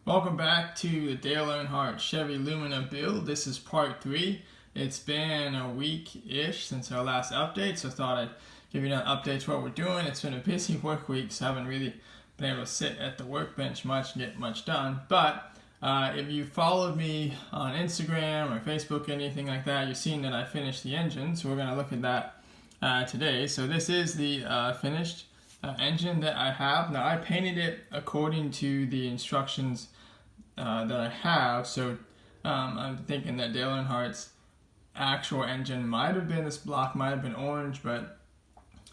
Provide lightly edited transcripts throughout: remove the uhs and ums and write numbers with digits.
Welcome back to the Dale Earnhardt Chevy Lumina build. This is part 3. It's been a week-ish since our last update, so I thought I'd give you an update to what we're doing. It's been a busy work week, so I haven't really been able to sit at the workbench much and get much done. But if you followed me on Instagram or Facebook, anything like that, you've seen that I finished the engine, so we're going to look at that today. So this is the finished engine that I have. Now I painted it according to the instructions that I have, so I'm thinking that Dale Earnhardt's actual engine might have been, this block might have been orange, but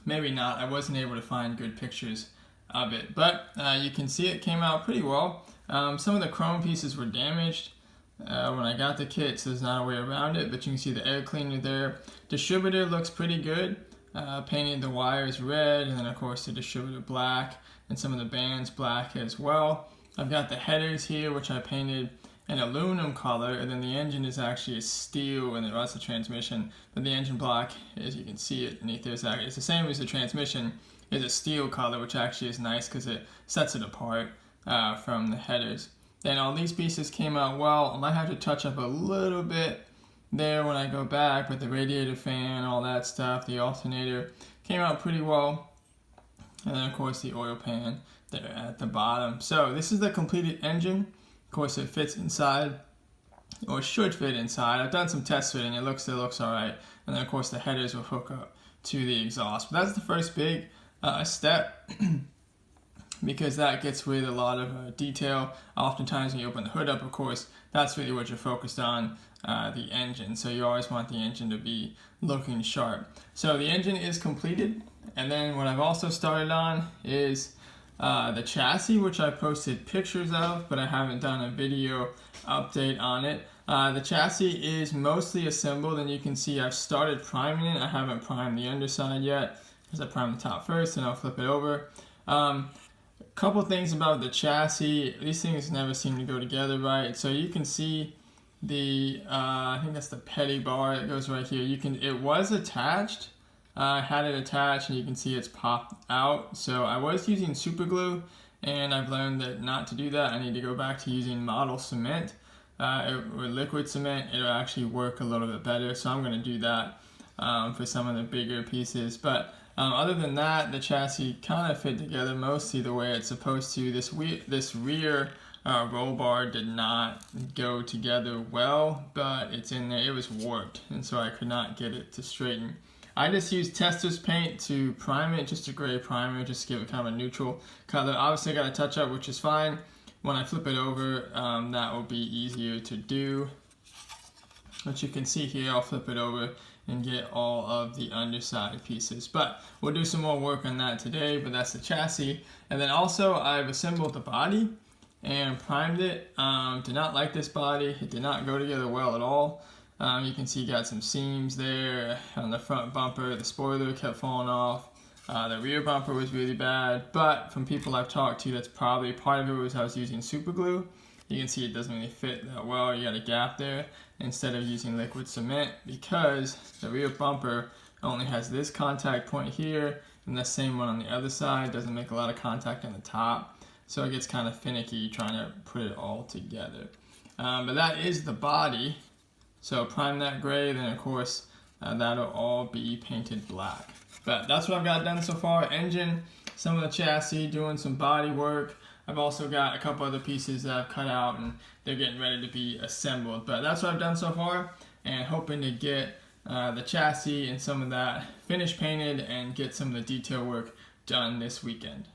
maybe not. I wasn't able to find good pictures of it, but you can see it came out pretty well. Some of the chrome pieces were damaged when I got the kit, so there's not a way around it, but you can see the air cleaner there. Distributor looks pretty good. Painted the wires red, and then of course the distributor black, and some of the bands black as well. I've got the headers here, which I painted an aluminum color, and then the engine is actually a steel, and that's the transmission. But the engine block, as you can see it underneath there, it's the same as the transmission, is a steel color, which actually is nice because it sets it apart from the headers. Then all these pieces came out well. I might have to touch up a little bit there when I go back, but the radiator fan, all that stuff, the alternator came out pretty well. And then of course the oil pan there at the bottom. So this is the completed engine. Of course it fits inside, or should fit inside. I've done some test fitting, it looks alright. And then of course the headers will hook up to the exhaust. But that's the first big step because that gets rid of a lot of detail. Oftentimes when you open the hood up, of course, that's really what you're focused on, the engine. So you always want the engine to be looking sharp. So the engine is completed. And then what I've also started on is the chassis, which I posted pictures of, but I haven't done a video update on it. The chassis is mostly assembled, and you can see I've started priming it. I haven't primed the underside yet, because I primed the top first, and I'll flip it over. Couple things about the chassis. These things never seem to go together right. So you can see the, I think that's the petty bar that goes right here. It was attached. I had it attached, and you can see it's popped out. So I was using super glue, and I've learned that not to do that. I need to go back to using model cement or liquid cement. It'll actually work a little bit better. So I'm going to do that for some of the bigger pieces. But other than that, the chassis kind of fit together mostly the way it's supposed to. This rear roll bar did not go together well, but it's in there. It was warped, and so I could not get it to straighten. I just used Tester's paint to prime it, just a gray primer, just to give it kind of a neutral color. Obviously I got a touch up, which is fine. When I flip it over, that will be easier to do. But you can see here, I'll flip it over and get all of the underside pieces. But we'll do some more work on that today, but that's the chassis. And then also I've assembled the body and primed it. Did not like this body. It did not go together well at all. You can see you got some seams there on the front bumper. The spoiler kept falling off. The rear bumper was really bad, but from people I've talked to, that's probably part of it was I was using super glue. You can see it doesn't really fit that well. You got a gap there instead of using liquid cement, because the rear bumper only has this contact point here, and the same one on the other side. Doesn't make a lot of contact on the top, so it gets kind of finicky trying to put it all together. But that is the body. So prime that gray, then of course that'll all be painted black. But that's what I've got done so far. Engine, some of the chassis, doing some body work. I've also got a couple other pieces that I've cut out, and they're getting ready to be assembled. But that's what I've done so far, and hoping to get the chassis and some of that finished painted and get some of the detail work done this weekend.